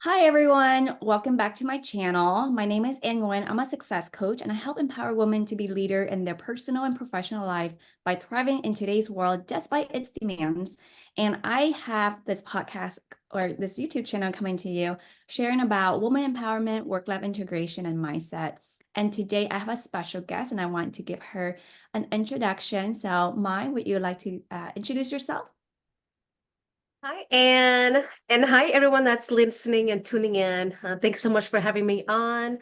Hi, everyone. Welcome back to my channel. My name is Anne Nguyen. I'm a success coach, and I help empower women to be leader in their personal and professional life by thriving in today's world despite its demands. And I have this podcast or this YouTube channel coming to you, sharing about woman empowerment, work-life integration, and mindset. And today I have a special guest, and I want to give her an introduction. So, Mai, would you like to introduce yourself? Hi, Anne, and hi, everyone that's listening and tuning in. Thanks so much for having me on.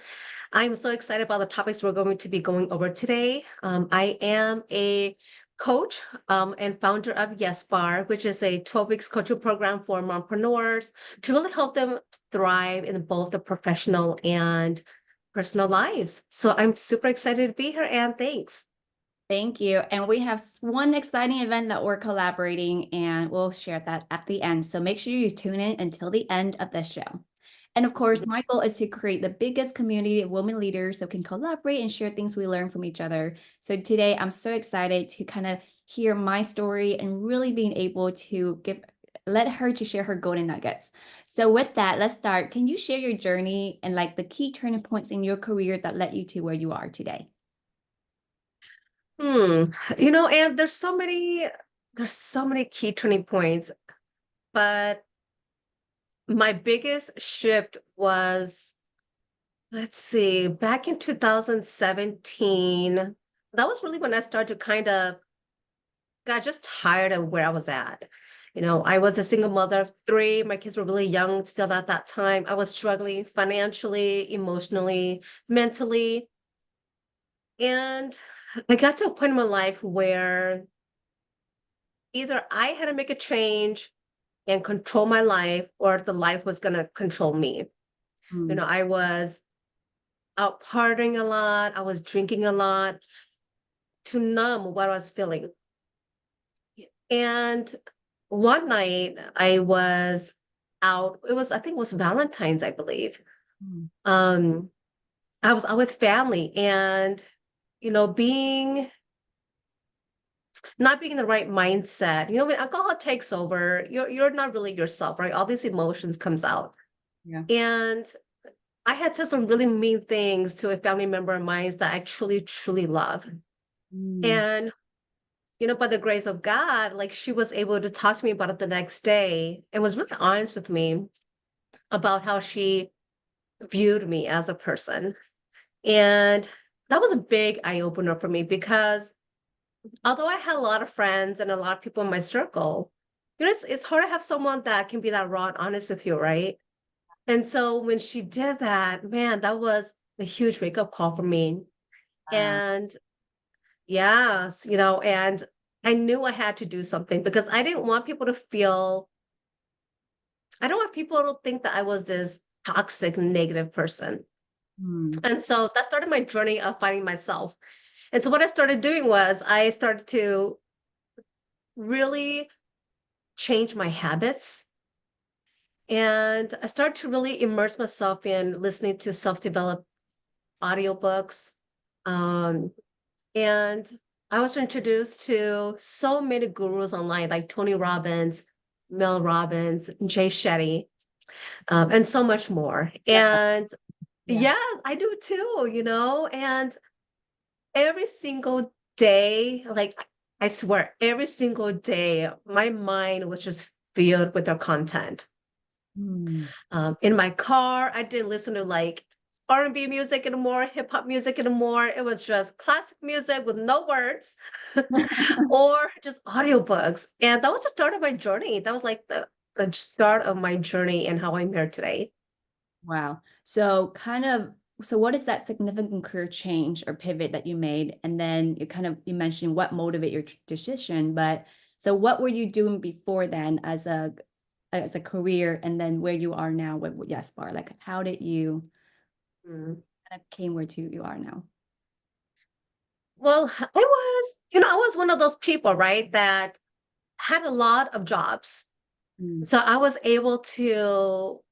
I'm so excited about the topics we're going to be going over today. I am a coach and founder of YESbarr, which is a 12 weeks coaching program for mompreneurs to really help them thrive in both the professional and personal lives. So I'm super excited to be here, Anne. Thanks. Thank you. And we have one exciting event that we're collaborating, and we'll share that at the end. So make sure you tune in until the end of the show. And of course, my goal is to create the biggest community of women leaders so we can collaborate and share things we learn from each other. So today, I'm so excited to kind of hear my story and really being able to let her to share her golden nuggets. So with that, let's start. Can you share your journey and like the key turning points in your career that led you to where you are today? Hmm. And there's so many key turning points, but my biggest shift was, let's see, back in 2017. That was really when I started to kind of got just tired of where I was at. I was a single mother of three. My kids were really young still at that time. I was struggling financially, emotionally, mentally. And I got to a point in my life where either I had to make a change and control my life, or the life was going to control me. Hmm. I was out partying a lot. I was drinking a lot to numb what I was feeling. And one night I was out. I think it was Valentine's, I believe. Hmm. Um, I was out with family and, being not being in the right mindset. When alcohol takes over, you're not really yourself, right? All these emotions comes out. Yeah. And I had said some really mean things to a family member of mine that I truly, truly love. Mm. And by the grace of God, like she was able to talk to me about it the next day and was really honest with me about how she viewed me as a person. And that was a big eye opener for me because although I had a lot of friends and a lot of people in my circle, it's hard to have someone that can be that raw and honest with you, right? And so when she did that, man, that was a huge wake up call for me. Wow. And yes, and I knew I had to do something because I don't want people to think that I was this toxic, negative person. Hmm. And so that started my journey of finding myself. And so what I started doing was I started to really change my habits. And I started to really immerse myself in listening to self-developed audiobooks. Um, and I was introduced to so many gurus online, like Tony Robbins, Mel Robbins, Jay Shetty, and so much more. Love that. And Yeah. yeah, I do too, and every single day, like I swear, every single day, my mind was just filled with their content. Hmm. In my car, I didn't listen to like R&B music anymore, hip hop music anymore. It was just classic music with no words or just audiobooks. And that was the start of my journey. That was like the start of my journey and how I'm here today. Wow. So what is that significant career change or pivot that you made? And then you mentioned what motivated your decision, but so what were you doing before then as a career and then where you are now with YESbarr? Like how did you Mm. kind of came where to you are now? Well, I was one of those people, right, that had a lot of jobs. Mm. So I was able to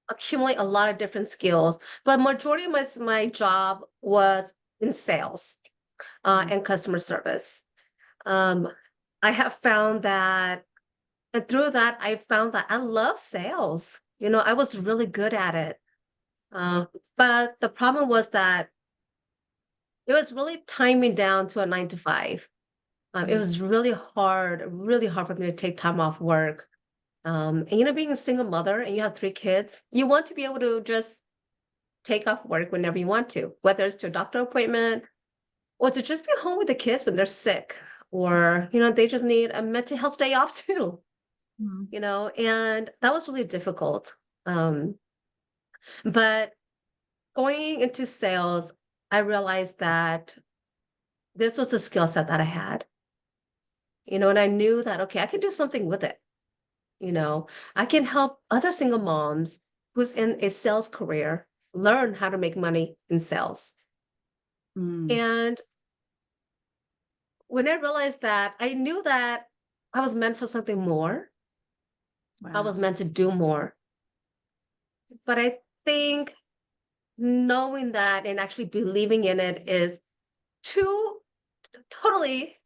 accumulate a lot of different skills, but majority of my job was in sales Mm. and customer service. Um, I have found that, and through that, I found that I love sales. I was really good at it. But the problem was that it was really tying me down to a 9 to 5. It Mm. was really hard for me to take time off work. And being a single mother and you have 3 kids, you want to be able to just take off work whenever you want to, whether it's to a doctor appointment or to just be home with the kids when they're sick, or, they just need a mental health day off too, Mm. and that was really difficult. Um, but going into sales, I realized that this was a skill set that I had, and I knew that, okay, I can do something with it. You know, I can help other single moms who's in a sales career learn how to make money in sales. Mm. And when I realized that, I knew that I was meant for something more. I was Wow. meant to do more. But I think knowing that and actually believing in it is two totally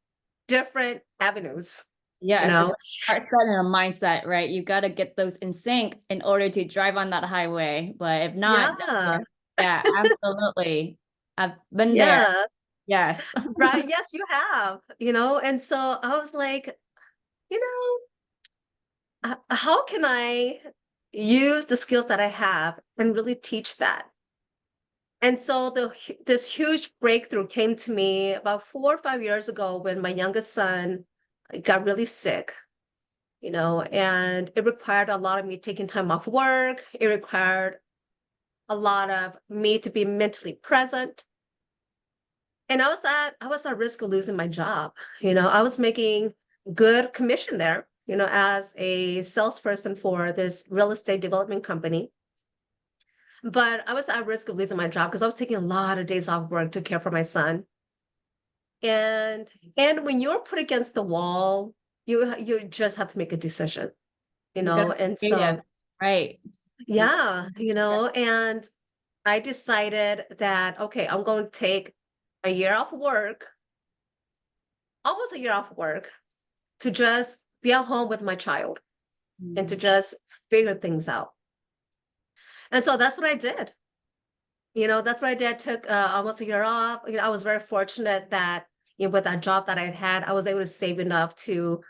different avenues, you Yes, it's know? start setting a mindset, right? You got to get those in sync in order to drive on that highway. But if not, Yeah. yeah, absolutely. I've been there. Yeah. Yes. Right. Yes, you have, and so I was like, you how can I use the skills that I have and really teach that? And so this huge breakthrough came to me about 4 or 5 years ago when my youngest son got really sick, and it required a lot of me taking time off work. It required a lot of me to be mentally present. And I was at risk of losing my job. I was making good commission there, as a salesperson for this real estate development company. But I was at risk of losing my job because I was taking a lot of days off work to care for my son. And when you're put against the wall, you just have to make a decision, You got to and be creative, so right? You, yeah, and I decided that, okay, I'm going to take a year off work, almost a year off work, to just be at home with my child and to mm, just figure things out. And so that's what I did. That's what I did. I took almost a year off. I was very fortunate that, with that job that I had, I was able to save enough to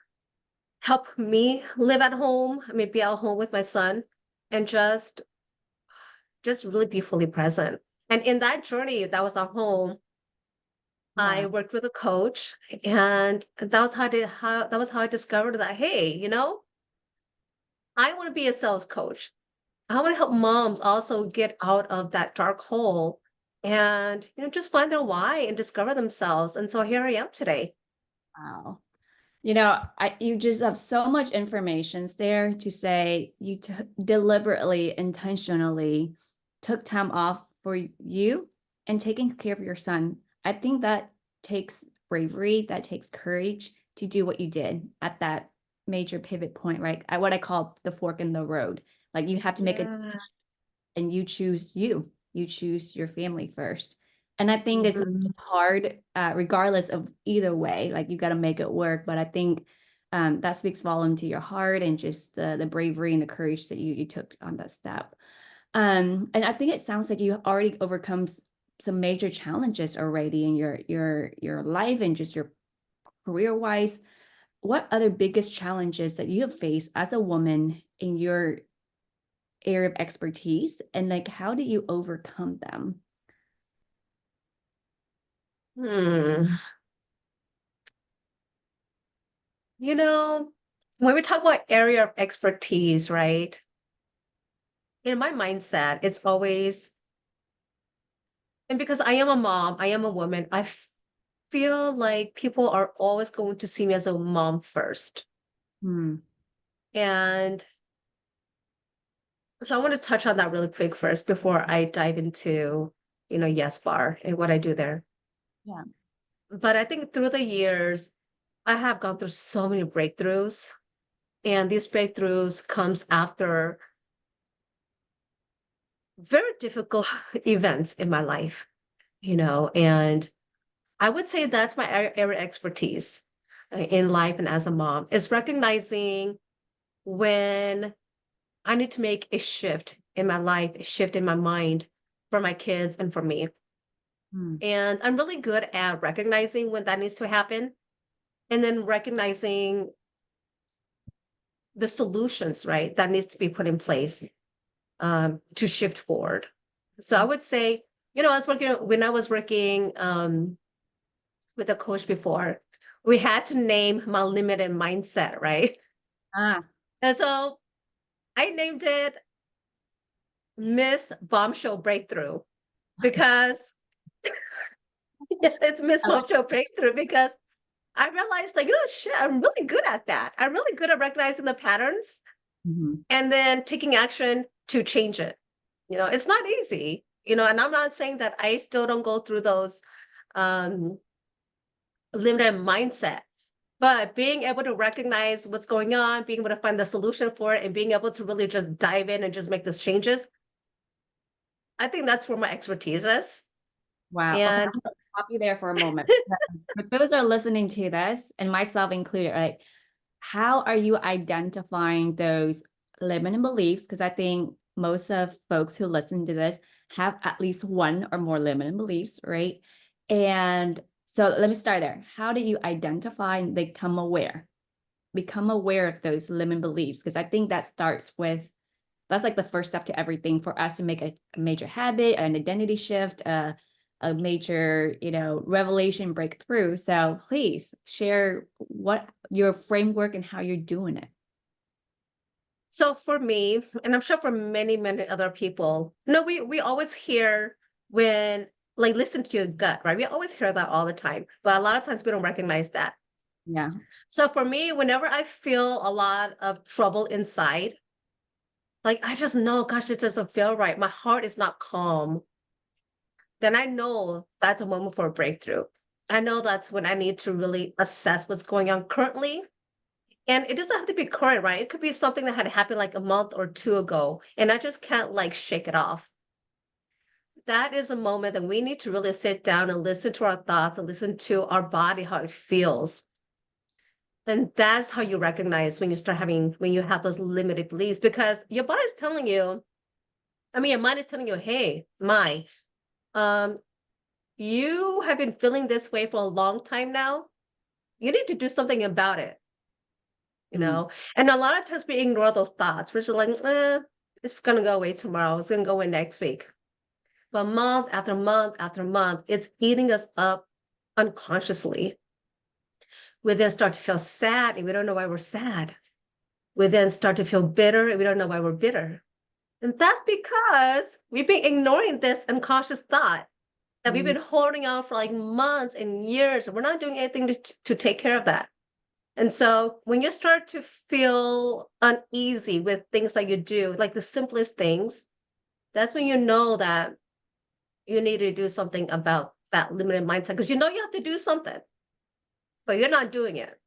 help me live at home. I mean, be at home with my son and just really be fully present. And in that journey that was at home, I wow. worked with a coach, and that was how I discovered that, hey, I want to be a sales coach. I want to help moms also get out of that dark hole and, just find their why and discover themselves. And so here I am today. Wow. You just have so much information there to say you deliberately, intentionally took time off for you and taking care of your son. I think that takes bravery, that takes courage to do what you did at that major pivot point, right? At what I call the fork in the road. Like you have to make a Yeah. decision and you choose your family first. And I think it's Mhm. hard, regardless of either way, like you got to make it work. But I think that speaks volume to your heart and just the bravery and the courage that you took on that step. And I think it sounds like you already overcome some major challenges already in your life and just your career wise. What other biggest challenges that you have faced as a woman in your area of expertise, and like how do you overcome them? Hmm. You know, when we talk about area of expertise, right? In my mindset, it's always, and because I am a mom, I am a woman, feel like people are always going to see me as a mom first. Hmm. And so I want to touch on that really quick first before I dive into, YESbarr and what I do there. Yeah. But I think through the years, I have gone through so many breakthroughs, and these breakthroughs comes after very difficult events in my life, and I would say that's my area of expertise in life and as a mom is recognizing when I need to make a shift in my life, a shift in my mind for my kids and for me. Mm. And I'm really good at recognizing when that needs to happen and then recognizing the solutions, right, that needs to be put in place to shift forward. So I would say, when I was working with a coach before, we had to name my limited mindset, right? Ah, And so I named it Miss Bombshell Breakthrough because it's Miss I like. Bombshell Breakthrough because I realized, like, shit, I'm really good at that. I'm really good at recognizing the patterns Mhm. and then taking action to change it. It's not easy, and I'm not saying that I still don't go through those um, limited mindset, but being able to recognize what's going on, being able to find the solution for it, and being able to really just dive in and just make those changes, I think that's where my expertise is. Wow. Okay, And I'm gonna stop you there for a moment. For those who are listening to this, and myself included, right? How are you identifying those limiting beliefs? Because I think most of folks who listen to this have at least one or more limiting beliefs, right? And so let me start there. How do you identify and become aware? Become aware of those limiting beliefs, because I think that starts with that's like the first step to everything for us to make a major habit, an identity shift, a major, revelation breakthrough. So please share what your framework and how you're doing it. so for me, and I'm sure for many, many other people, we always hear when, like, listen to your gut, right? We always hear that all the time, but a lot of times we don't recognize that. Yeah. So for me, whenever I feel a lot of trouble inside, like I just know, gosh, it doesn't feel right. My heart is not calm. Then I know that's a moment for a breakthrough. I know that's when I need to really assess what's going on currently. And it doesn't have to be current, right? It could be something that had happened like a month or two ago, and I just can't like shake it off. That is a moment that we need to really sit down and listen to our thoughts and listen to our body, how it feels. And that's how you recognize when you have those limited beliefs, because your body's telling you, your mind is telling you, hey, um, you have been feeling this way for a long time now. You need to do something about it, you Mm. know? And a lot of times we ignore those thoughts. We're just like, it's gonna go away tomorrow. It's gonna go away next week. But month after month after month, it's eating us up unconsciously. We then start to feel sad and we don't know why we're sad. We then start to feel bitter and we don't know why we're bitter. And that's because we've been ignoring this unconscious thought that we've Mm. been holding on for like months and years. And we're not doing anything to take care of that. And so when you start to feel uneasy with things that you do, like the simplest things, that's when you know that you need to do something about that limited mindset, because you know you have to do something, but you're not doing it.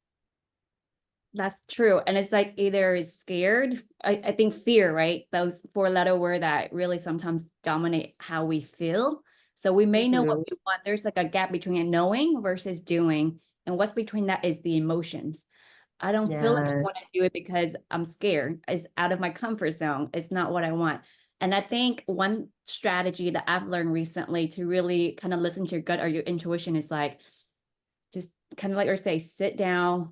That's true. And it's like either scared, I think fear, right? Those four-letter word that really sometimes dominate how we feel. So we may know what Mhm. we want. There's like a gap between a knowing versus doing. And what's between that is the emotions. I don't feel like I want Yes. to do it because I'm scared. It's out of my comfort zone. It's not what I want. And I think one strategy that I've learned recently to really kind of listen to your gut or your intuition is like just kind of like or say, sit down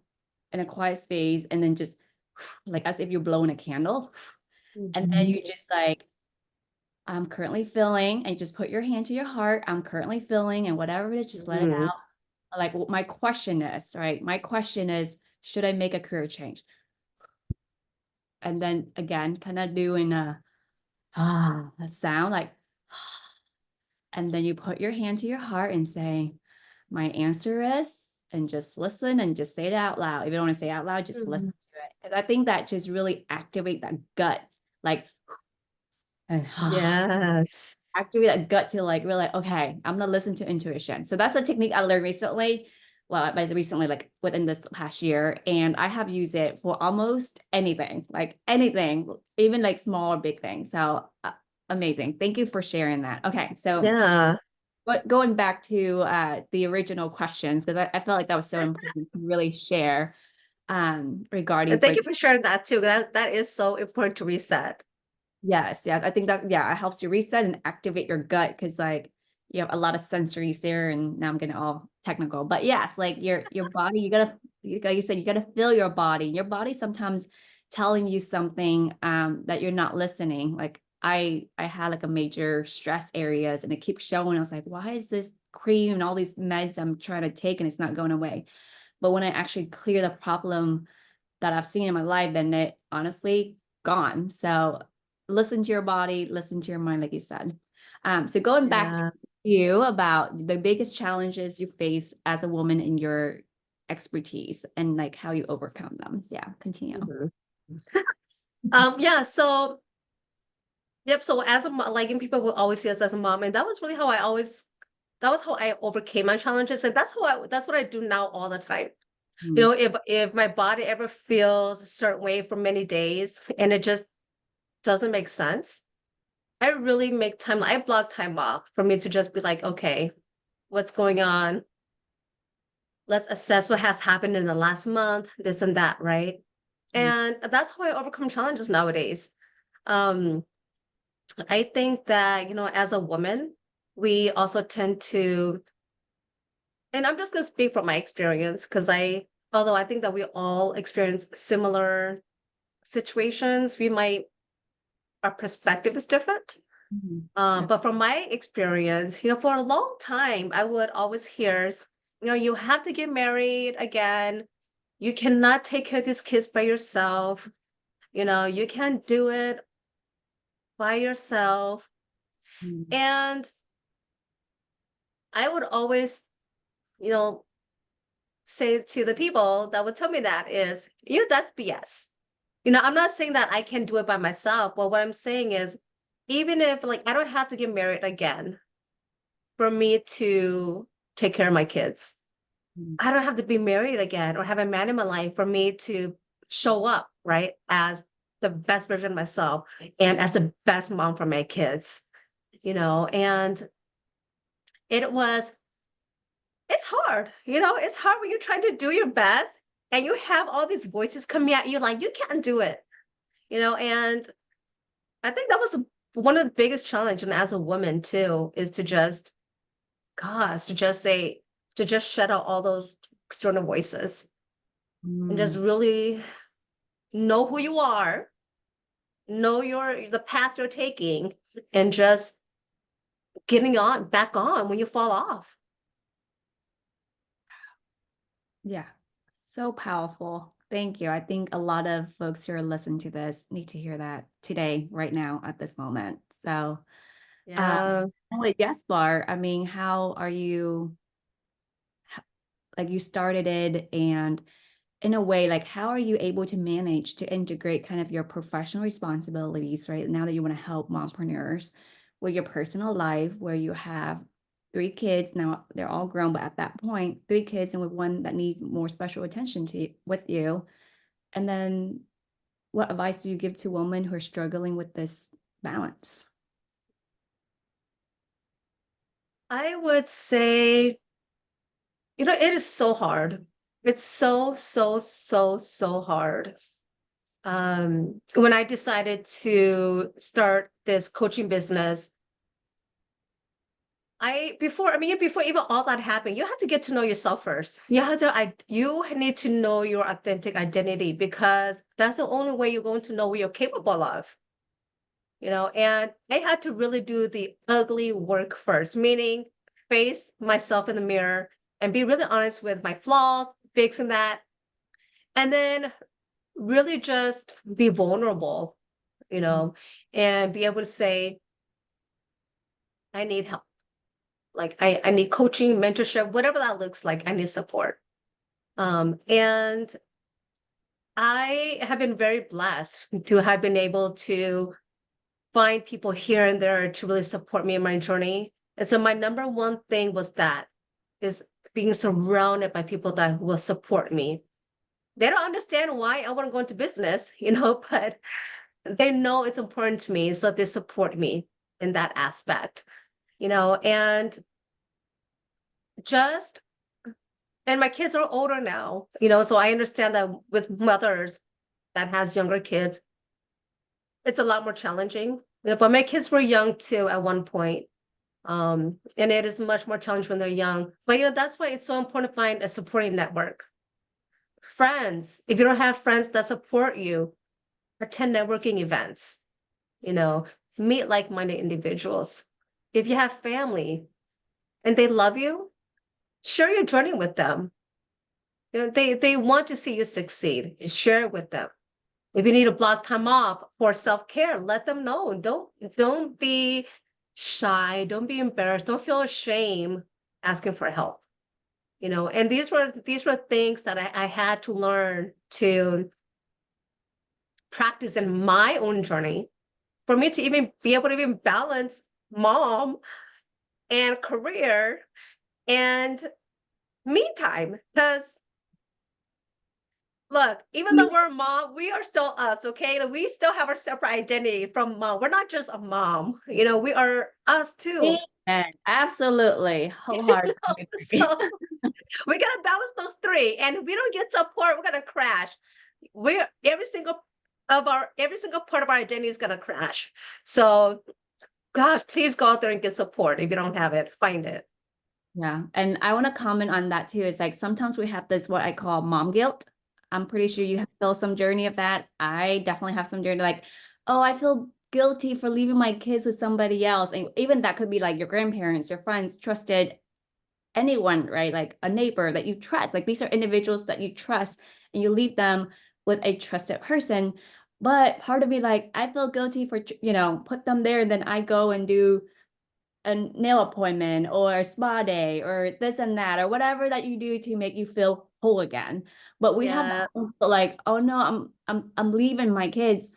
in a quiet space and then just like as if you're blowing a candle. And then Mhm. you just like, I'm currently feeling, and you just put your hand to your heart. I'm currently feeling, and whatever it is, just let it Mhm. out. Like my question is, right? My question is, should I make a career change? And then again, kind of doing a sound like, and then you put your hand to your heart and say, my answer is, and just listen and just say it out loud. If you don't want to say it out loud, just listen Mhm. to it. Because I think that just really activate that gut, like, and Yes. activate that gut to like really, okay, I'm gonna listen to intuition. So that's a technique I learned recently. Well, by recently, like within this past year, and I have used it for almost anything, like anything, even like small or big things. So amazing. Thank you for sharing that. Okay, so Yeah. but going back to the original questions, because I felt like that was so important to really share. regarding And thank break. you for sharing that too. That is so important to reset. Yes, yes. I think that, yeah, it helps you reset and activate your gut because like you have a lot of sensories there, and now I'm getting all technical. But yes, like your body, like you said, you gotta feel your body. Your body sometimes telling you something that you're not listening. Like I had like a major stress areas and it keeps showing. I was like, why is this cream and all these meds I'm trying to take and it's not going away? But when I actually clear the problem that I've seen in my life, then it honestly gone. So listen to your body, listen to your mind, like you said. So going back to Yeah. you about the biggest challenges you face as a woman in your expertise and like how you overcome them. Yeah, continue. Mhm. Yeah, so yep, so as a mom, like, and people will always see us as a mom, and that was really how that was how I overcame my challenges, and that's what I do now all the time. You Mm, know, if my body ever feels a certain way for many days and it just doesn't make sense, I really make time. I block time off for me to just be like, okay, what's going on? Let's assess what has happened in the last month, this and that, right? mm, And that's how I overcome challenges nowadays. Um, I think that, as a woman, we also tend to, and I'm just going to speak from my experience because although I think that we all experience similar situations, our perspective is different. mhm. But from my experience, for a long time, I would always hear, you have to get married again. You cannot take care of these kids by yourself. You can't do it by yourself. Mm, And I would always, you know, say to the people that would tell me that is, that's BS. I'm not saying that I can do it by myself, but what I'm saying is, even if like I don't have to get married again for me to take care of my kids. mm, I don't have to be married again or have a man in my life for me to show up, right, as the best version of myself and as the best mom for my kids, and it was, it's hard, it's hard when you're trying to do your best and you have all these voices coming at you like, you can't do it, and I think that was one of the biggest challenges and as a woman too, is to just, gosh, to just shut out all those external voices and just mm. really know who you are, know the path you're taking, and just getting on back on when you fall off. Yeah, so powerful. Thank you. I think a lot of folks who are listening to this need to hear that today, right now, at this moment. So, Yeah. and with YESbarr, I mean, how are you, like you started it, and in a way, like how are you able to manage to integrate kind of your professional responsibilities, right? Now that you want to help mompreneurs with your personal life, where you have three kids, now they're all grown, but at that point, three kids and with one that needs more special attention with you. And then what advice do you give to women who are struggling with this balance? I would say, it is so hard. It's so, so, so, so hard. When I decided to start this coaching business, before even all that happened, you have to get to know yourself first. You need to know your authentic identity because that's the only way you're going to know what you're capable of. And I had to really do the ugly work first, meaning face myself in the mirror and be really honest with my flaws, fixing that, and then really just be vulnerable, and be able to say, I need help. Like I need coaching, mentorship, whatever that looks like, I need support. And I have been very blessed to have been able to find people here and there to really support me in my journey. And so my number one thing was that is being surrounded by people that will support me. They don't understand why I want to go into business, but they know it's important to me. So they support me in that aspect, and just And my kids are older now, you know, so I understand that with mothers that has younger kids, it's a lot more challenging. You know, but my kids were young too at one point. And it is much more challenging when they're young. But you know, that's why it's so important to find a supporting network. Friends, if you don't have friends that support you, attend networking events, you know, meet like-minded individuals. If you have family and they love you, share your journey with them. You know, they want to see you succeed. Share it with them. If you need to block time off for self-care, let them know. Don't be shy. Don't be embarrassed. Don't feel ashamed asking for help. You know, and these were things that I had to learn to practice in my own journey for me to even be able to even balance mom and career and me time. Because look, even though we're a mom, we are still us, okay? And we still have our separate identity from mom. We're not just a mom, you know, we are us too. And absolutely, You wholeheartedly know? agree. So we gotta balance those three. And if we don't get support, we're gonna crash. We're every single part of our identity is gonna crash. So gosh, please go out there and get support. If you don't have it, find it. Yeah. And I want to comment on that too. It's like sometimes we have this, what I call mom guilt. I'm pretty sure you feel some journey of that. I definitely have some journey like, oh, I feel guilty for leaving my kids with somebody else. And even that could be like your grandparents, your friends, trusted anyone, right? Like a neighbor that you trust. Like these are individuals that you trust and you leave them with a trusted person. But part of me, like, I feel guilty for, put them there and then I go and do a nail appointment or a spa day or this and that or whatever that you do to make you feel whole again. But we have Yeah. like, oh no, I'm leaving my kids.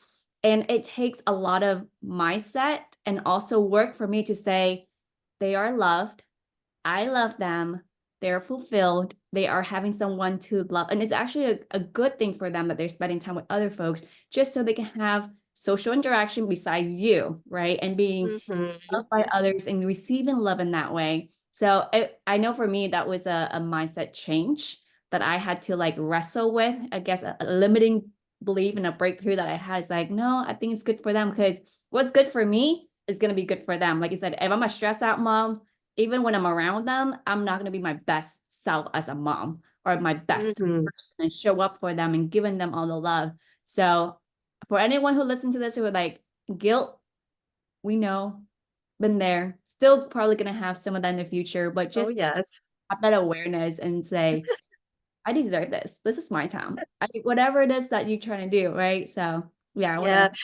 And it takes a lot of mindset and also work for me to say they are loved. I love them. They're fulfilled. They are having someone to love. And it's actually a good thing for them that they're spending time with other folks just so they can have social interaction besides you, right? And being Mhm. loved by others and receiving love in that way. So I know for me, that was a mindset change that I had to like wrestle with. I guess a limiting belief and a breakthrough that I had is like, no, I think it's good for them because what's good for me is going to be good for them. Like you said, if I'm a stress out mom, even when I'm around them, I'm not going to be my best self as a mom or my best Mhm. person and show up for them and giving them all the love. So for anyone who listens to this who are like, guilt, we know, been there, still probably going to have some of that in the future, but Oh just yes. have that awareness and say, I deserve this. This is my time. Whatever it is that you're trying to do, right? So yeah, I want Yeah. to.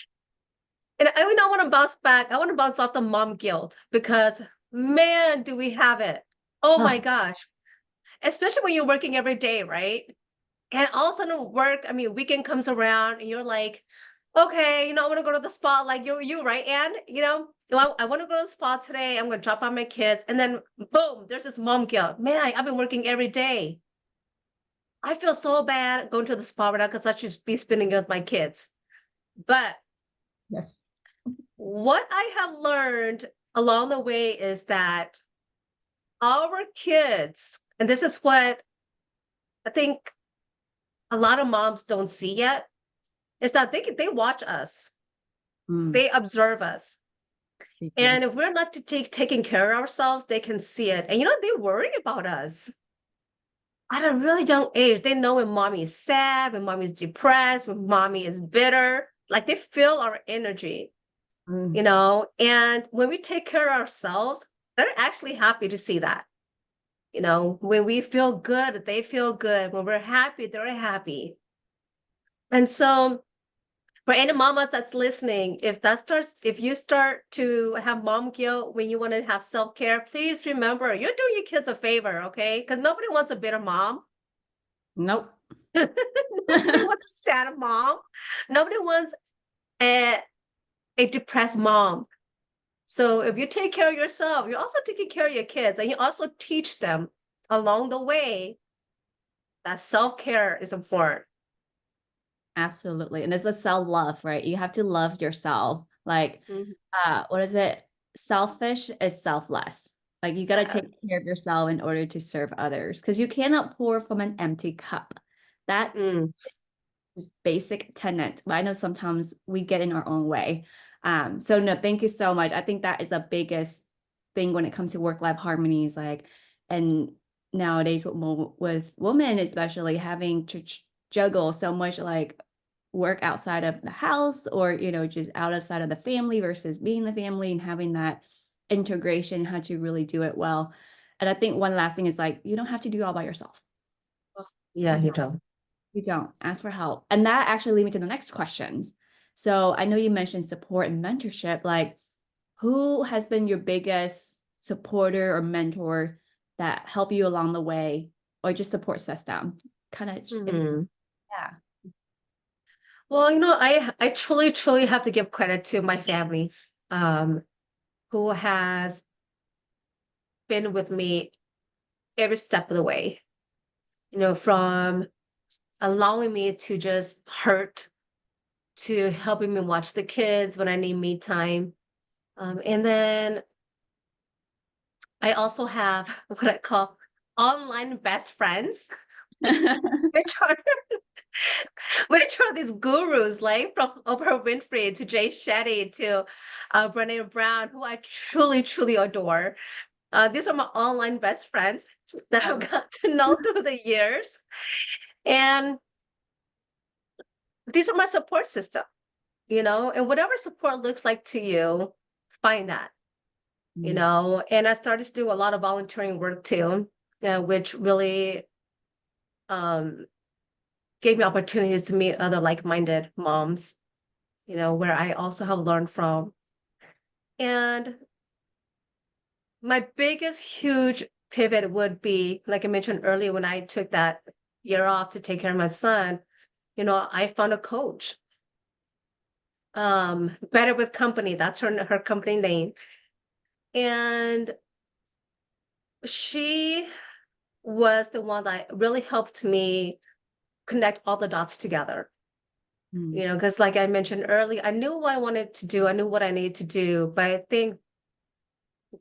And I would not want to bounce back. I want to bounce off the mom guilt because man, do we have it. Oh my Oh, gosh. Especially when you're working every day, right? And all of a sudden work, I mean, weekend comes around and you're like, okay, you know, I want to go to the spa like you, right, Anne? You know, I want to go to the spa today. I'm going to drop off my kids. And then boom, there's this mom guilt. Man, I've been working every day. I feel so bad going to the spa right now because I should be spending it with my kids. But yes. what I have learned along the way is that our kids, and this is what I think a lot of moms don't see yet, is that they watch us, Mm, they observe us. thank you. And if we're not taking care of ourselves, they can see it. And you know, they worry about us at a really young age. They know when mommy is sad, when mommy is depressed, when mommy is bitter. Like they feel our energy, you Mm, know. And when we take care of ourselves, they're actually happy to see that. You know, when we feel good, they feel good. When we're happy, they're happy. And so for any mamas that's listening, if you start to have mom guilt when you want to have self-care, please remember you're doing your kids a favor, okay? Because nobody wants a bitter mom. nope. Nobody wants a sad mom. Nobody wants a, a depressed mom. So if you take care of yourself, you're also taking care of your kids, and you also teach them along the way that self-care is important. Absolutely. And it's a self-love, right? You have to love yourself. Like, Mhm. what is it? Selfish is selfless. Like you got to take care of yourself in order to serve others because you cannot pour from an empty cup. That Mm, is basic tenet. But I know sometimes we get in our own way. So no, thank you so much. I think that is the biggest thing when it comes to work-life harmonies. Like, and nowadays with women, especially having to juggle so much like work outside of the house or, you know, just outside of the family versus being the family and having that integration, how to really do it well. And I think one last thing is like, you don't have to do it all by yourself. yeah, you don't. You don't ask for help. And that actually leads me to the next questions. So I know you mentioned support and mentorship. Like, who has been your biggest supporter or mentor that help you along the way or just support system? Kind of, Mhm. yeah. Well, I truly, truly have to give credit to my family, um, who has been with me every step of the way, from allowing me to just hurt to helping me watch the kids when I need me time. And then I also have what I call online best friends, which are which are these gurus like from Oprah Winfrey to Jay Shetty to Brene Brown, who I truly, truly adore. These are my online best friends that I've got to know through the years. And these are my support system, and whatever support looks like to you, find that, And I started to do a lot of volunteering work too, which really um, gave me opportunities to meet other like-minded moms, where I also have learned from. And my biggest huge pivot would be, like I mentioned earlier, when I took that year off to take care of my son, I found a coach. Better with Company, that's her company name. And she was the one that really helped me connect all the dots together. Because like I mentioned earlier, I knew what I wanted to do, I knew what I needed to do, but I think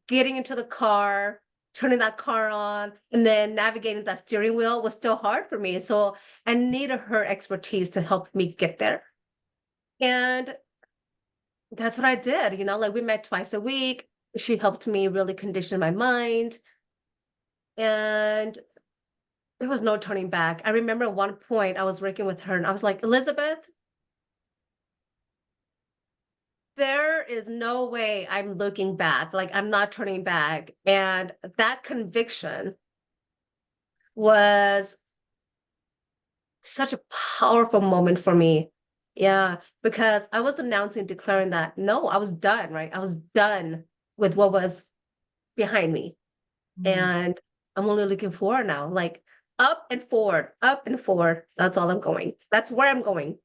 getting into the car, turning that car on, and then navigating that steering wheel was still hard for me. So I needed her expertise to help me get there. And that's what I did. Like we met twice a week. She helped me really condition my mind. And there was no turning back. I remember at one point I was working with her and I was like, Elizabeth, there is no way I'm looking back. Like I'm not turning back. And that conviction was such a powerful moment for me. Yeah, because I was announcing, declaring that no, I was done, right? I was done with what was behind me. And I'm only looking forward now, like up and forward, up and forward. That's all I'm going. That's where I'm going.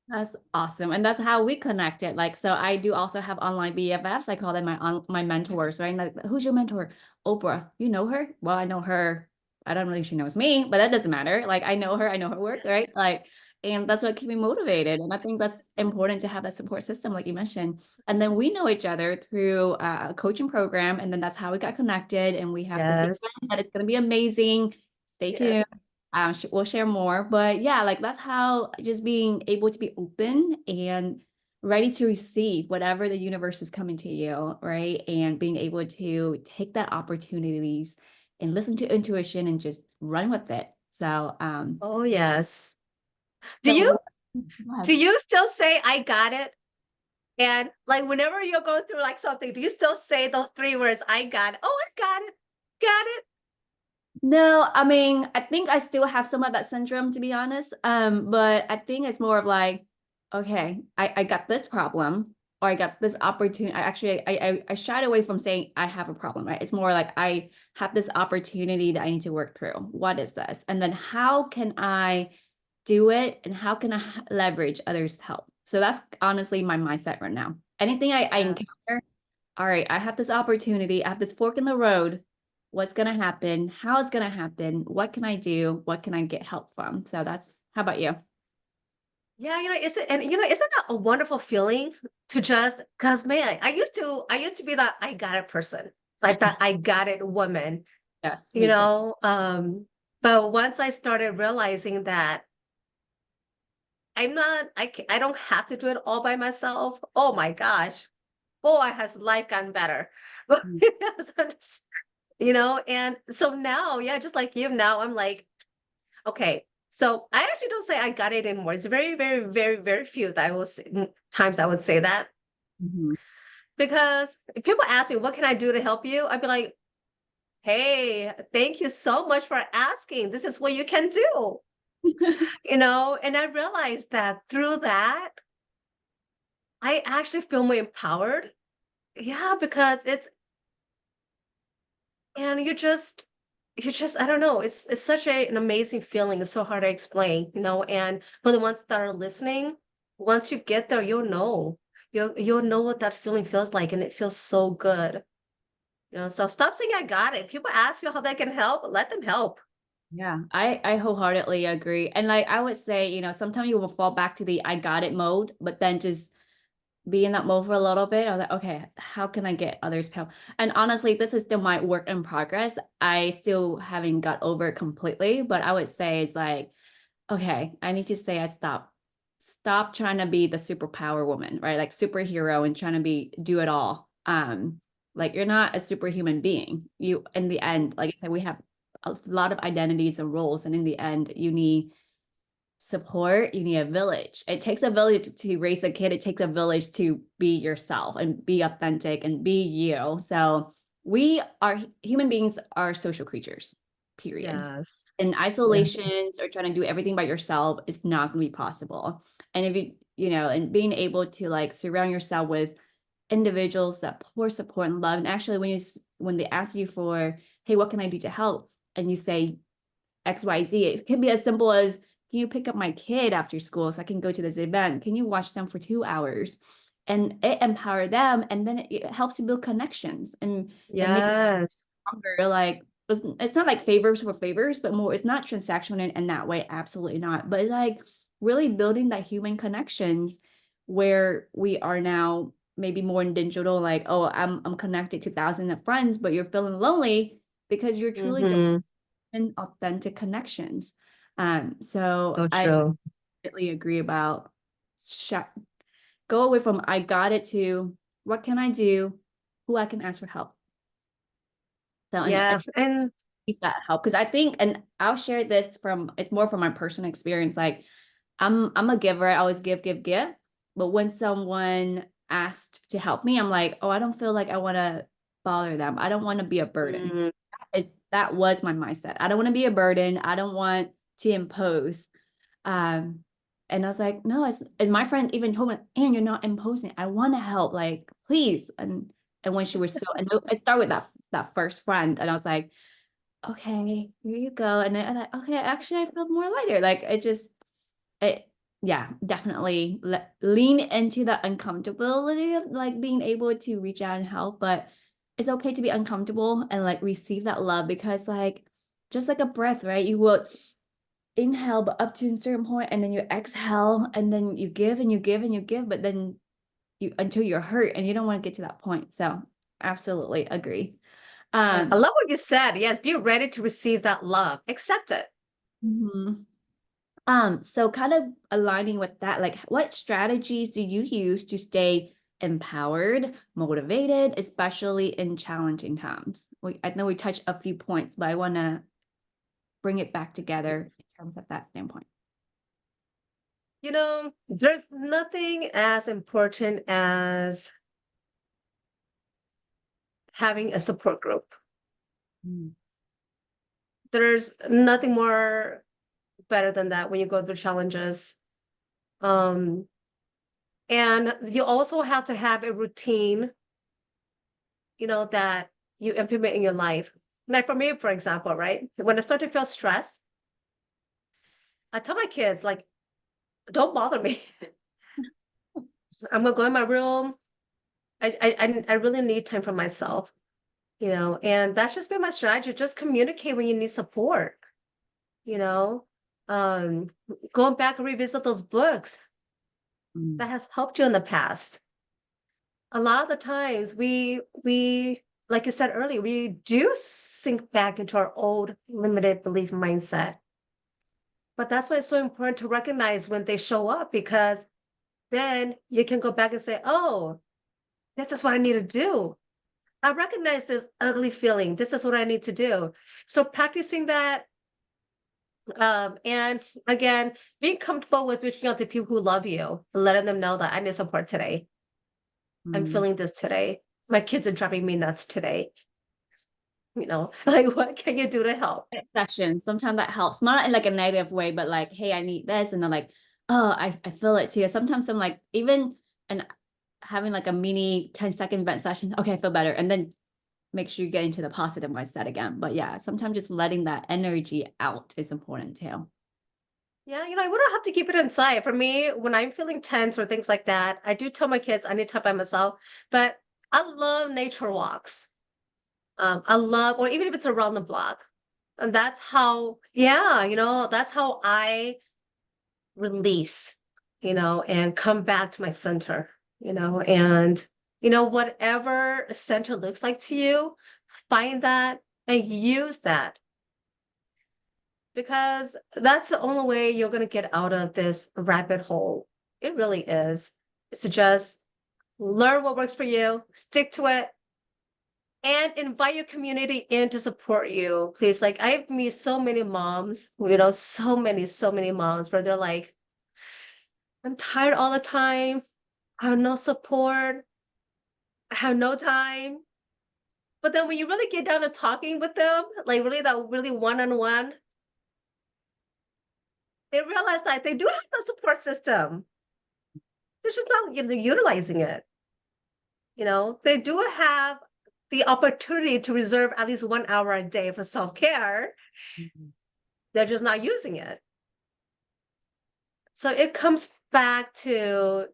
That's awesome. And that's how we connected. Like, so I do also have online BFFs. I call them my mentors, right? Like, who's your mentor? Oprah. You know her? Well, I know her. I don't think she knows me, but that doesn't matter. Like, I know her, I know her work, right? Like, and that's what keeps me motivated. And I think that's important to have that support system, like you mentioned. And then we know each other through a coaching program. And then that's how we got connected. And we have this event Yes. that it's going to be amazing. Stay tuned. Yes. We'll share more, but yeah, like that's how just being able to be open and ready to receive whatever the universe is coming to you, right? And being able to take that opportunities and listen to intuition and just run with it. So, Oh, yes. Do you so go ahead. do you still say I got it? And like whenever you're going through like something, do you still say those three words, I got it? Oh, I got it. Got it. No, I mean, I think I still have some of that syndrome to be honest. But I think it's more of like, okay, I got this problem or I got this opportunity. I shied away from saying I have a problem, right? It's more like I have this opportunity that I need to work through. What is this? And then how can I do it and how can I leverage others' help? So that's honestly my mindset right now. Anything I Yeah. encounter, all right, I have this opportunity, I have this fork in the road. What's going to happen? How is going to happen? What can I do? What can I get help from? So that's, how about you? Yeah, isn't that a wonderful feeling to just because man, I used to be that I got it person. like that I got it woman, Yes, you me too. know. But once I started realizing that I don't have to do it all by myself. Oh my gosh. Boy, has life gotten better. Mm. So I'm just, you know, and so now, yeah, just like you, now I'm like, okay. So I actually don't say I got it anymore. It's very, very, very, very few that I will say, times I would say that, Mhm. because if people ask me, what can I do to help you? I'd be like, hey, thank you so much for asking. This is what you can do, you know? And I realized that through that, I actually feel more empowered. Yeah, because and I don't know, it's such an amazing feeling. It's so hard to explain, you know, and for the ones that are listening, once you get there, you'll know. You'll know what that feeling feels like, and it feels so good. You know, so stop saying I got it. People ask you how they can help, let them help. Yeah, I wholeheartedly agree. And like I would say, sometimes you will fall back to the I got it mode, but then just be in that mode for a little bit. I was like, okay, how can I get others help? And honestly, this is still my work in progress. I still haven't got over it completely, but I would say it's like, okay, I need to say I stop trying to be the superpower woman, right? Like superhero and trying to do it all. Like you're not a superhuman being. You, in the end, like I said, we have a lot of identities and roles, and in the end, you need support, you need a village. It takes a village to raise a kid. It takes a village to be yourself and be authentic and be you. So we are human beings are social creatures, period. Yes. And Yeah. isolations or trying to do everything by yourself is not going to be possible. And if and being able to like surround yourself with individuals that pour support and love. And actually, when they ask you for, hey, what can I do to help? And you say XYZ, it can be as simple as, can you pick up my kid after school so I can go to this event? Can you watch them for 2 hours? And it empower them, and then it helps you build connections and make it Yes. stronger. Like it's not like favors for favors, but more it's not transactional in that way. Absolutely not. But it's like really building that human connections where we are now maybe more in digital, like, oh, I'm connected to thousands of friends, but you're feeling lonely because you're truly Mm-hmm. and authentic connections. So So I true. completely agree about go away from I got it to what can I do, who I can ask for help. So and Yeah. And keep that help, because I think, and I'll share this from it's more from my personal experience. Like I'm a giver. I always give, give, give. But when someone asked to help me, I'm like, oh, I don't feel like I want to bother them. I don't want to be a burden. mm, That was my mindset. I don't want to be a burden. I don't want to impose. Um, and I was like, no, and my friend even told me, and you're not imposing. I want to help, like, please. And when she was and I started with that first friend, and I was like, okay, here you go. And then I like, okay, actually, I feel more lighter. Like it, yeah, definitely lean into the uncomfortability of like being able to reach out and help, but it's okay to be uncomfortable and like receive that love, because like just like a breath, right? You will inhale but up to a certain point, and then you exhale, and then you give and you give and you give, but then you until you're hurt, and you don't want to get to that point. So absolutely agree. yeah. I Um, love what you said. Yes. Be ready to receive that love. Accept it. mhm. So kind of aligning with that, like what strategies do you use to stay empowered, motivated, especially in challenging times? I know we touched a few points, but I want to bring it back together in terms of that standpoint. You know, there's nothing as important as having a support group. Mm. There's nothing more better than that when you go through challenges. Um, and you also have to have a routine, you know, that you implement in your life. Like for me, for example, right? When I start to feel stressed, I tell my kids, like, don't bother me. I'm gonna go in my room. I really need time for myself, you know, and that's just been my strategy. Just communicate when you need support, you know. Um, Going back and revisit those books Mm. that has helped you in the past. A lot of the times we like you said earlier, we do sink back into our old limited belief mindset. But that's why it's so important to recognize when they show up, because then you can go back and say, oh, this is what I need to do. I recognize this ugly feeling. This is what I need to do. So practicing that, and again, being comfortable with reaching out to people who love you, letting them know that I need support today. I'm Mm. feeling this today. My kids are driving me nuts today. Like, what can you do to help? Session. Sometimes that helps. Not in like a negative way, but like, hey, I need this. And then like, oh, I feel it too. Sometimes I'm like, even and having like a mini 10-second vent session. Okay, I feel better. And then make sure you get into the positive mindset again. But yeah, sometimes just letting that energy out is important too. Yeah, I wouldn't have to keep it inside. For me, when I'm feeling tense or things like that, I do tell my kids I need time by myself. But I love nature walks. I love, or even if it's around the block. And that's how, yeah, that's how I release, and come back to my center, and, whatever center looks like to you, find that and use that, because that's the only way you're going to get out of this rabbit hole. It really is to just learn what works for you, stick to it, and invite your community in to support you. Please, like I've met so many moms, so many moms where they're like, I'm tired all the time. I have no support. I have no time. But then when you really get down to talking with them, like really one-on-one, they realize that they do have the support system. They're just not utilizing it. They do have the opportunity to reserve at least 1 hour a day for self-care. Mhm. They're just not using it. So it comes back to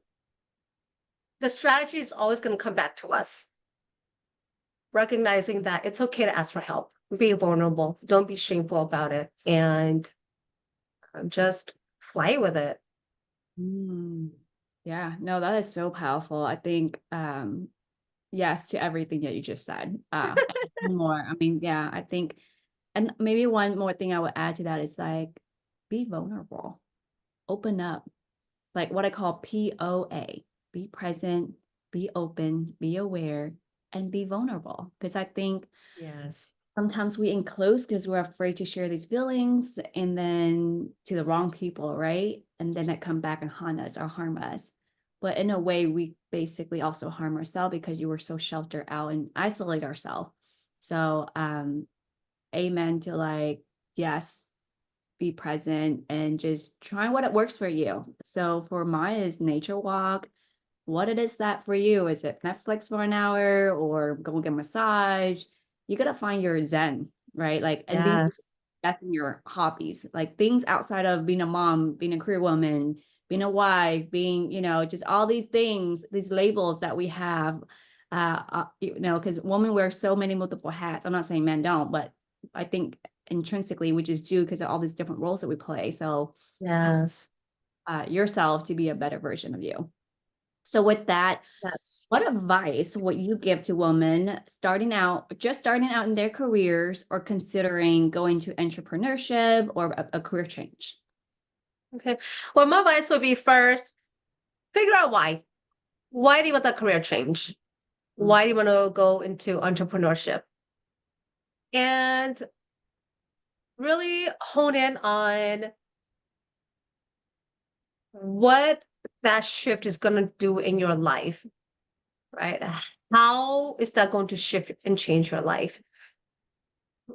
the strategy is always going to come back to us. Recognizing that it's okay to ask for help, be vulnerable, don't be shameful about it, and just play with it. Mm. Yeah, no, that is so powerful. I think yes to everything that you just said. More. I mean, yeah, I think, and maybe one more thing I would add to that is like be vulnerable, open up, like what I call POA, be present, be open, be aware, and be vulnerable. Because I think Yes. sometimes we enclose because we're afraid to share these feelings and then to the wrong people, right? And then that come back and haunt us or harm us. But in a way, we basically also harm ourselves because you were so sheltered out and isolate ourselves. So amen to like, yes, be present and just try what it works for you. So for mine is nature walk. What it is that for you? Is it Netflix for an hour or go get a massage? You gotta find your zen, right? Like, and being Yes. that's in your hobbies, like things outside of being a mom, being a career woman, being a wife, being, just all these things, these labels that we have, because women wear so many multiple hats. I'm not saying men don't, but I think intrinsically, which is due because of all these different roles that we play. So, Yes. yourself to be a better version of you. So with that, Yes. what advice would you give to women just starting out in their careers or considering going to entrepreneurship or a career change? Okay. Well, my advice would be first, figure out why. Why do you want that career change? Mm. Why do you want to go into entrepreneurship? And really hone in on what that shift is going to do in your life, right? How is that going to shift and change your life?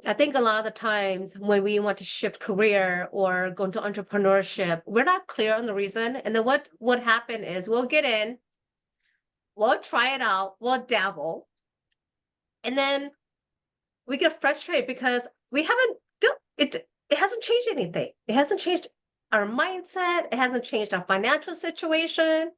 I think a lot of the times when we want to shift career or go into entrepreneurship, we're not clear on the reason. And then what would happen is we'll get in, we'll try it out, we'll dabble, and then we get frustrated because we haven't built it. It hasn't changed anything. It hasn't changed our mindset. It hasn't changed our financial situation.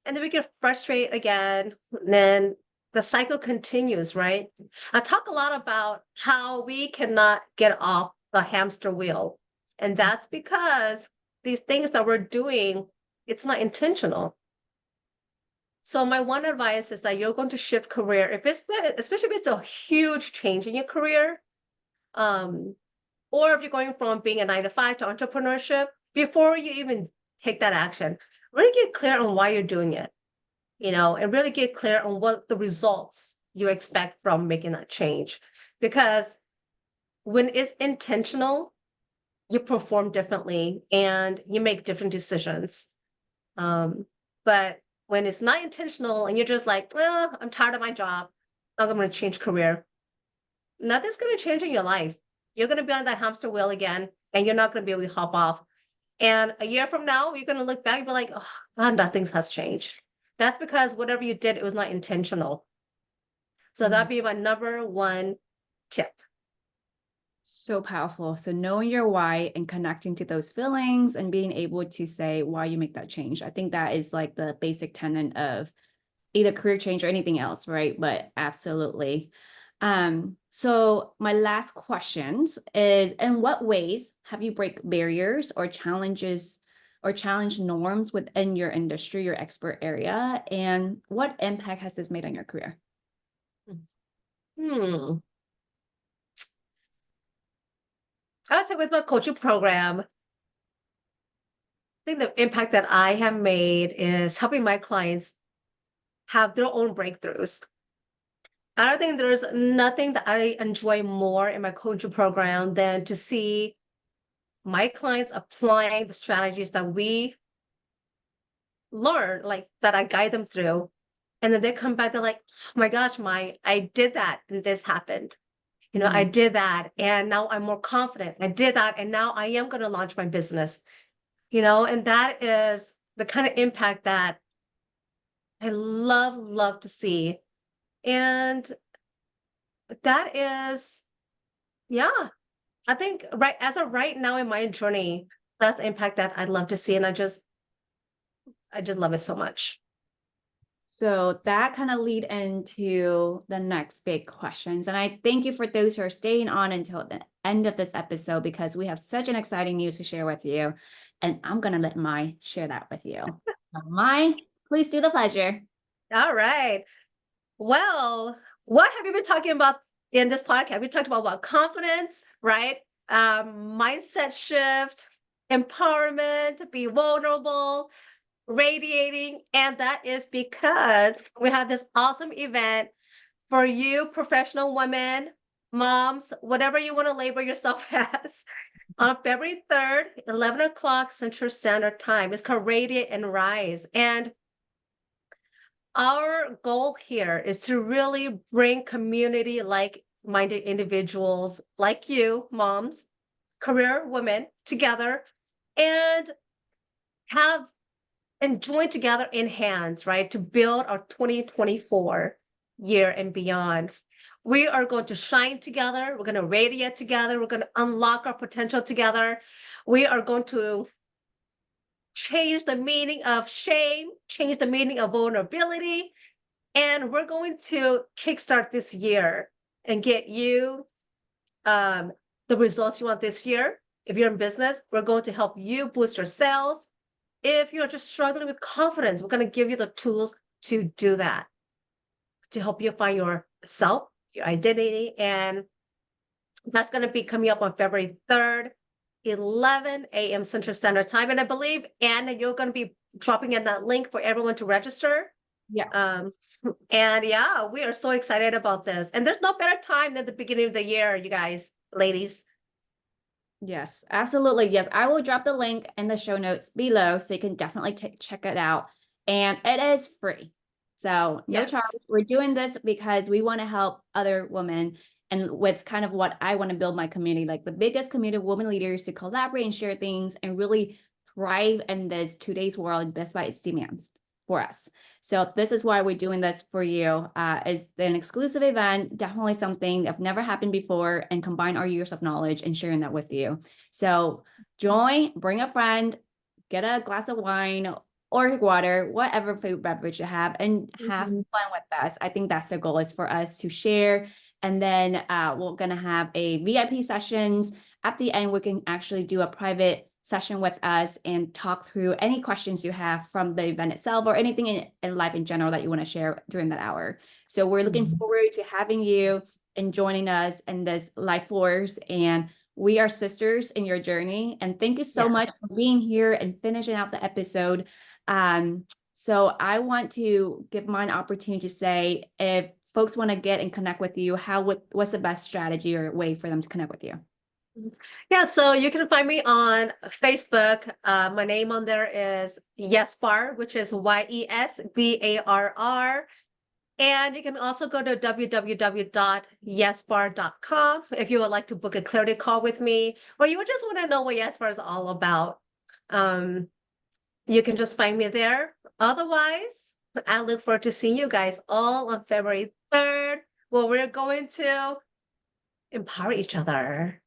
And then we get frustrated again. And then the cycle continues, right? I talk a lot about how we cannot get off the hamster wheel. And that's because these things that we're doing, it's not intentional. So my one advice is that you're going to shift career, if it's especially if it's a huge change in your career, or if you're going from being a 9 to 5 to entrepreneurship, before you even take that action, really get clear on why you're doing it, and really get clear on what the results you expect from making that change. Because when it's intentional, you perform differently and you make different decisions. But when it's not intentional and you're just like, well, I'm tired of my job, I'm going to change career, nothing's going to change in your life. You're going to be on that hamster wheel again, and you're not going to be able to hop off. And a year from now, you're going to look back and be like, oh, God, nothing has changed. That's because whatever you did, it was not intentional. So that'd be my number one tip. So powerful. So knowing your why and connecting to those feelings and being able to say why you make that change. I think that is like the basic tenet of either career change or anything else, right? But absolutely. So my last questions is, in what ways have you break barriers or challenges or challenge norms within your industry, your expert area? And what impact has this made on your career? I would say with my coaching program, I think the impact that I have made is helping my clients have their own breakthroughs. I don't think there's nothing that I enjoy more in my coaching program than to see my clients applying the strategies that we learn, like that I guide them through. And then they come back, they're like, oh my gosh, I did that and this happened. I did that and now I'm more confident. I did that and now I am going to launch my business. And that is the kind of impact that I love to see. And that is, yeah, I think as of right now in my journey, that's the impact that I'd love to see. And I just love it so much. So that kind of lead into the next big questions. And I thank you for those who are staying on until the end of this episode, because we have such an exciting news to share with you. And I'm going to let Mai share that with you. Mai, please do the pleasure. All right. Well, what have you been talking about in this podcast? We talked about what? Confidence, right? Mindset shift, empowerment, be vulnerable, radiating. And that is because we have this awesome event for you, professional women, moms, whatever you want to label yourself as, on February 3rd, 11 o'clock Central Standard Time. It's called Radiate and Rise. And our goal here is to really bring community like-minded individuals like you, moms, career women, together and join together in hands, right, to build our 2024 year and beyond. We are going to shine together. We're going to radiate together. We're going to unlock our potential together. We are going to change the meaning of shame, change the meaning of vulnerability. And we're going to kickstart this year and get you the results you want this year. If you're in business, we're going to help you boost your sales. If you're just struggling with confidence, we're going to give you the tools to do that, to help you find yourself, your identity. And that's going to be coming up on February 3rd. 11 a.m. Central Standard Time. And I believe, Anne, you're going to be dropping in that link for everyone to register. Yes. And yeah, we are so excited about this. And there's no better time than the beginning of the year, you guys, ladies. Yes, absolutely. Yes, I will drop the link in the show notes below, so you can definitely check it out. And it is free. So no charge. We're doing this because we want to help other women, and with kind of what I want to build my community, like the biggest community of women leaders, to collaborate and share things and really thrive in this today's world, best by its demands for us. So this is why we're doing this for you. Is an exclusive event, definitely something that never happened before, and combine our years of knowledge and sharing that with you. So join, bring a friend, get a glass of wine or water, whatever food beverage you have, and have fun with us. I think that's the goal, is for us to share. And then we're going to have a VIP sessions. At the end, we can actually do a private session with us and talk through any questions you have from the event itself or anything in life in general that you want to share during that hour. So we're looking forward to having you and joining us in this life force. And we are sisters in your journey. And thank you so much for being here and finishing out the episode. So I want to give mine opportunity to say, if folks want to get and connect with you, what's the best strategy or way for them to connect with you? Yeah, so you can find me on Facebook. My name on there is YESbarr, which is YESbarr. And you can also go to www.yesbarr.com if you would like to book a clarity call with me, or you would just want to know what YESbarr is all about. You can just find me there. Otherwise, I look forward to seeing you guys all on February 3rd, where we're going to empower each other.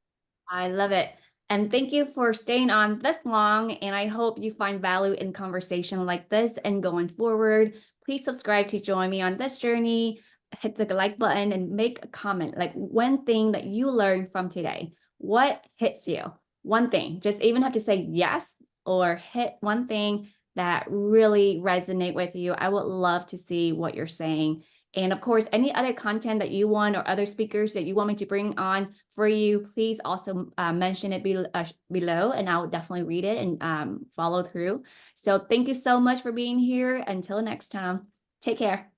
I love it. And thank you for staying on this long. And I hope you find value in conversation like this and going forward. Please subscribe to join me on this journey. Hit the like button and make a comment. Like one thing that you learned from today. What hits you? One thing. Just even have to say yes or hit one thing that really resonate with you. I would love to see what you're saying. And of course, any other content that you want or other speakers that you want me to bring on for you, please also mention it below, and I'll definitely read it and follow through. So thank you so much for being here. Until next time, take care.